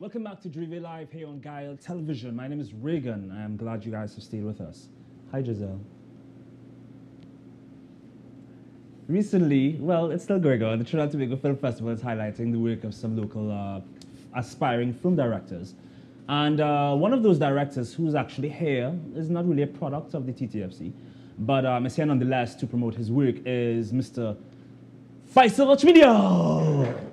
Welcome back to Drive Live here on Guile Television. My name is Reagan. I'm glad you guys have stayed with us. Hi, Giselle. Recently, well, it's still going on, the Trinidad Tobago Film Festival is highlighting the work of some local aspiring film directors. And one of those directors who's actually here is not really a product of the TTFC, but is here nonetheless to promote his work is Mr. Faisal Lutchmedial.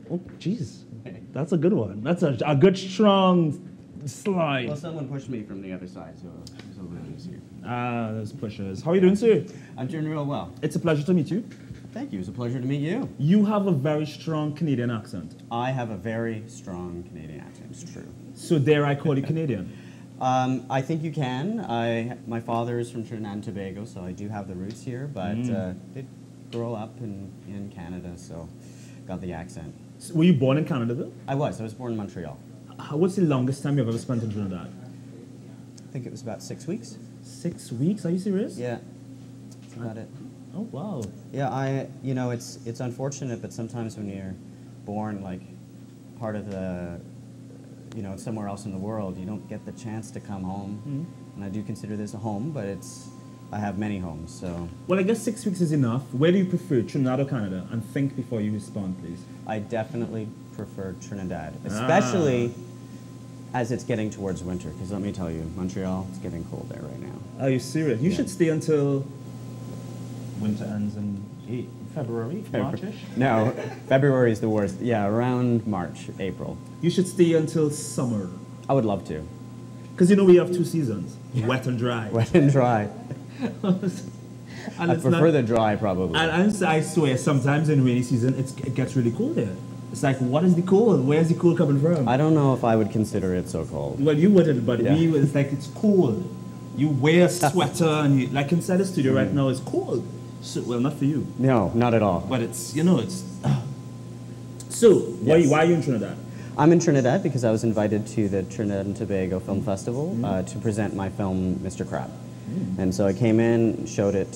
Oh, jeez. That's a good one. That's a good, strong slide. Well, someone pushed me from the other side, so it was a little easier. Ah, those pushers. How are you doing, sir? I'm doing real well. It's a pleasure to meet you. Thank you. It's a pleasure to meet you. You have a very strong Canadian accent. I have a very strong Canadian accent. It's true. So dare I call you Canadian? I think you can. My father is from Trinidad and Tobago, so I do have the roots here, but did grow up in Canada, so got the accent. So were you born in Canada, though? I was born in Montreal. What's the longest time you've ever spent in Trinidad? I think it was about 6 weeks. 6 weeks? Are you serious? Yeah, that's about it. Oh, wow. Yeah, you know, it's unfortunate, but sometimes when you're born, like, part of the, you know, somewhere else in the world, you don't get the chance to come home. And I do consider this a home, but I have many homes, so. Well, I guess 6 weeks is enough. Where do you prefer, Trinidad or Canada? And think before you respond, please. I definitely prefer Trinidad, especially as it's getting towards winter, because let me tell you, Montreal, it's getting cold there right now. Are you serious? You should stay until winter ends in February, March-ish? No, February is the worst. Yeah, around March, April. You should stay until summer. I would love to. Because you know we have 2 seasons, wet and dry. Wet and dry. And I prefer the dry, probably. And I swear, sometimes in rainy season, it gets really cold here. It's like, what is the cold? Where's the cold coming from? I don't know if I would consider it so cold. Well, you wouldn't, but Yeah. it's like, it's cold. You wear a sweater, and you, like inside the studio right now, it's cold. So, well, not for you. No, not at all. But it's, you know, it's... So, why are you in Trinidad? I'm in Trinidad because I was invited to the Trinidad and Tobago Film Festival to present my film, Mr. Crab. And so I came in, showed it,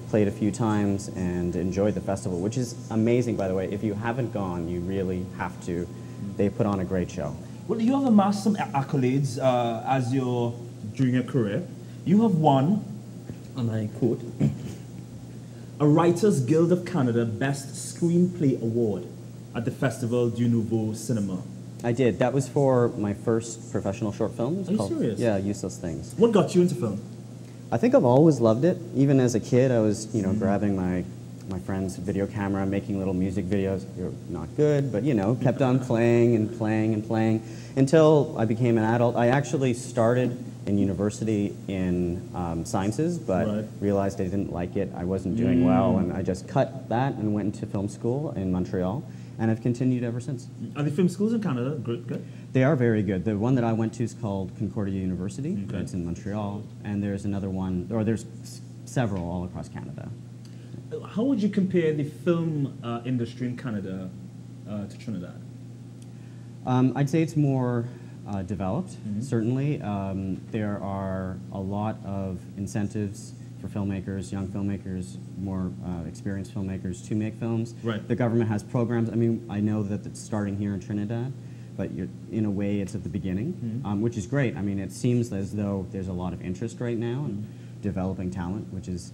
played a few times, and enjoyed the festival, which is amazing, by the way. If you haven't gone, you really have to. They put on a great show. Well, you have amassed some accolades during your career. You have won, and I quote, a Writers Guild of Canada Best Screenplay Award at the Festival du Nouveau Cinema. I did. That was for my first professional short film. It's Are you called, serious? Yeah, Useless Things. What got you into film? I think I've always loved it. Even as a kid, I was, you know, grabbing my friend's video camera, making little music videos. They were not good, but, you know, kept on playing and playing and playing until I became an adult. I actually started in university in sciences, but realized I didn't like it. I wasn't doing well, and I just cut that and went into film school in Montreal, and I've continued ever since. Are the film schools in Canada good? They are very good. The one that I went to is called Concordia University. Okay. It's in Montreal, and there's another one, or there's several all across Canada. How would you compare the film industry in Canada to Trinidad? I'd say it's more developed, certainly. There are a lot of incentives for filmmakers, young filmmakers, more experienced filmmakers to make films. Right. The government has programs. I mean, I know that it's starting here in Trinidad, but in a way it's at the beginning, which is great. I mean, it seems as though there's a lot of interest right now in developing talent, which is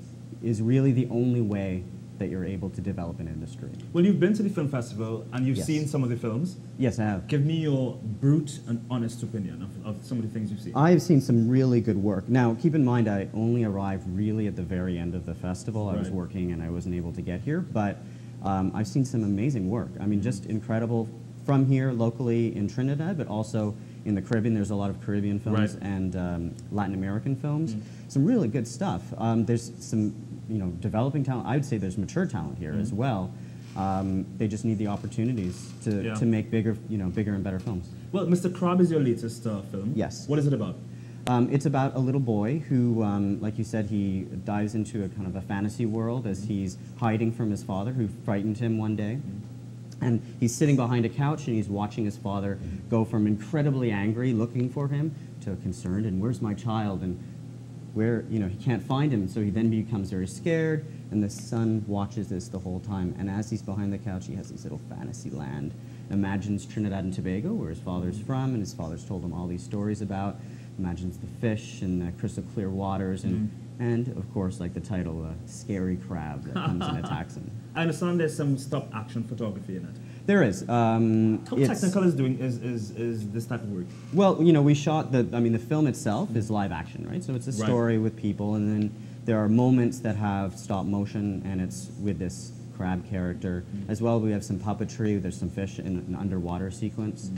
really the only way that you're able to develop an industry. Well, you've been to the film festival and you've seen some of the films. Yes, I have. Give me your brute and honest opinion of some of the things you've seen. I've seen some really good work. Now, keep in mind, I only arrived really at the very end of the festival. I was working and I wasn't able to get here, but I've seen some amazing work. I mean, just incredible from here locally in Trinidad, but also in the Caribbean. There's a lot of Caribbean films and Latin American films. Some really good stuff. There's some, you know, developing talent. I would say there's mature talent here as well. They just need the opportunities to make bigger and better films. Well, Mr. Crab is your latest film. Yes. What is it about? It's about a little boy who, like you said, he dives into a kind of a fantasy world as he's hiding from his father, who frightened him one day. And he's sitting behind a couch and he's watching his father go from incredibly angry, looking for him, to concerned, and where's my child? And where, you know, he can't find him, so he then becomes very scared, and the son watches this the whole time. And as he's behind the couch, he has this little fantasy land, imagines Trinidad and Tobago, where his father's from, and his father's told him all these stories about. Imagines the fish and the crystal clear waters, and of course, like the title, a scary crab that comes and attacks him. I understand there's some stop action photography in it. There is. How technical is this type of work? Well, you know, we shot the film itself is live action, right? So it's a story with people, and then there are moments that have stop motion, and it's with this crab character. As well, we have some puppetry. There's some fish in an underwater sequence.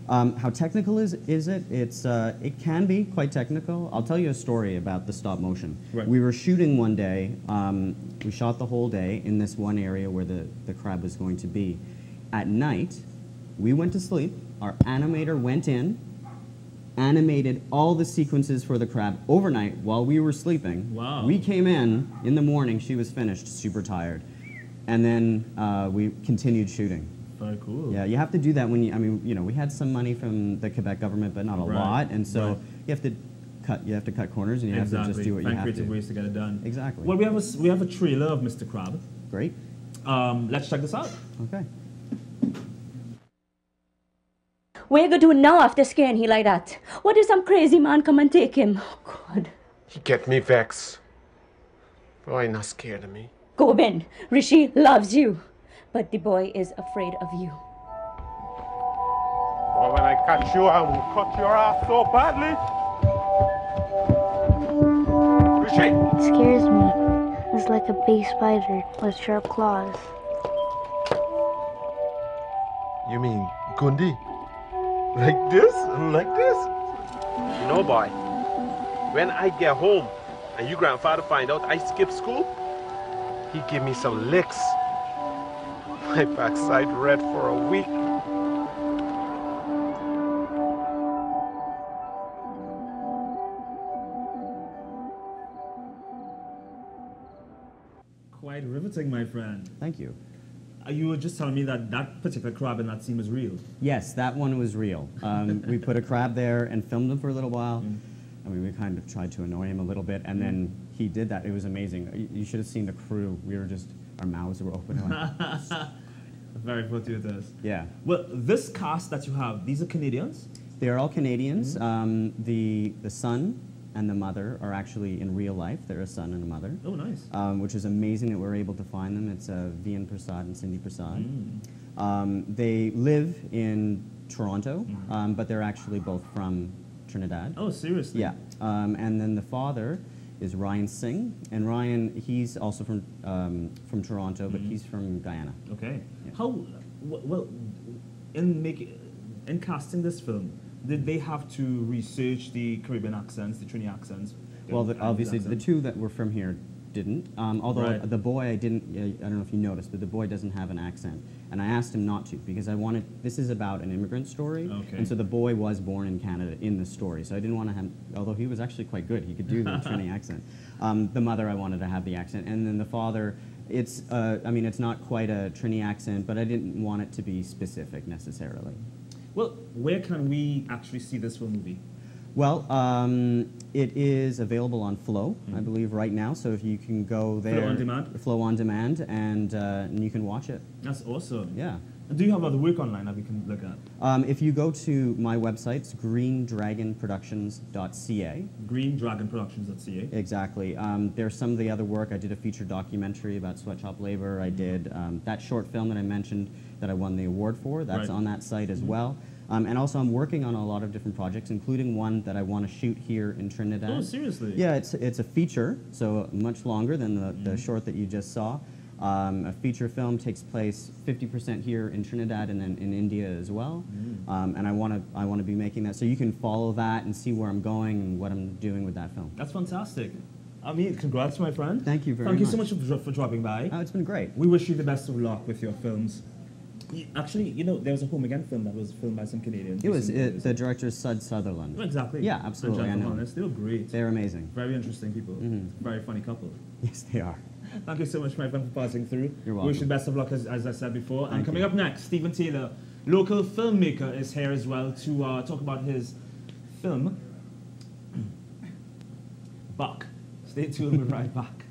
How technical is it? It can be quite technical. I'll tell you a story about the stop motion. Right. We were shooting one day. We shot the whole day in this one area where the crab was going to be. At night, we went to sleep. Our animator went in, animated all the sequences for the crab overnight while we were sleeping. Wow. We came in the morning, she was finished, super tired. And then we continued shooting. Very cool. Yeah, you have to do that when we had some money from the Quebec government, but not a lot, and so you have to cut corners, and you have to just do what you have to. Find creative ways to get it done. Exactly. Well, we have a trailer of Mr. Crab. Great. Let's check this out. Okay. What you gonna do now after scaring he like that? What if some crazy man come and take him? Oh, God. He get me vexed. Boy, not scared of me. Go, Ben. Rishi loves you. But the boy is afraid of you. Boy, when I catch you, I will cut your ass so badly. Rishi! It scares me. It's like a big spider with sharp claws. You mean Gundi? Like this? Like this? You know, boy, when I get home and your grandfather find out I skipped school, he give me some licks. My backside red for a week. Quite riveting, my friend. Thank you. You were just telling me that that particular crab in that scene was real. Yes, that one was real. We put a crab there and filmed him for a little while. I mean, we kind of tried to annoy him a little bit, and then he did that. It was amazing. You should have seen the crew. We were just, our mouths were open. Very fortuitous. Yeah. Well, this cast that you have, these are Canadians? They are all Canadians. The son and the mother are actually in real life. They're a son and a mother. Oh, nice. Which is amazing that we're able to find them. It's Vian Prasad and Cindy Prasad. They live in Toronto, but they're actually both from Trinidad. Oh, seriously? Yeah. And then the father is Ryan Singh, and Ryan, he's also from Toronto, but he's from Guyana. Okay. Yeah. How, well, in casting this film, did they have to research the Caribbean accents, the Trini accents? Well, obviously, the two that were from here didn't. Although the boy, I don't know if you noticed, but the boy doesn't have an accent. And I asked him not to, because I wanted, this is about an immigrant story. Okay. And so the boy was born in Canada in the story. So I didn't want to have, although he was actually quite good, he could do the Trini accent. The mother, I wanted to have the accent. And then the father, it's, I mean, it's not quite a Trini accent, but I didn't want it to be specific necessarily. Well, where can we actually see this film movie? Well, it is available on Flow, I believe, right now. So if you can go there, Flow on demand? Flow on demand, and you can watch it. That's awesome. Yeah. And do you have other work online that we can look at? If you go to my website, it's greendragonproductions.ca. greendragonproductions.ca. Exactly. There's some of the other work. I did a feature documentary about sweatshop labor. I did that short film that I mentioned that I won the award for. That's on that site as well. And also, I'm working on a lot of different projects, including one that I want to shoot here in Trinidad. Oh, seriously? Yeah, it's a feature, so much longer than the short that you just saw. A feature film takes place 50% here in Trinidad and then in India as well. And I want to be making that, so you can follow that and see where I'm going and what I'm doing with that film. That's fantastic. I mean, congrats, my friend. Thank you very much. Thank you so much for dropping by. Oh, it's been great. We wish you the best of luck with your films. Actually, you know, there was a Home Again film that was filmed by some Canadians. It was the director Sud Sutherland. Exactly. Yeah, absolutely. And I know. Honest, they were great. They're amazing. Very interesting people. Very funny couple. Yes, they are. Thank you so much, my friend, for passing through. You're welcome. Wish you the best of luck, as I said before. And coming you. up next, Stephen Taylor, local filmmaker, is here as well to talk about his film, Buck. Stay tuned, we'll be right back.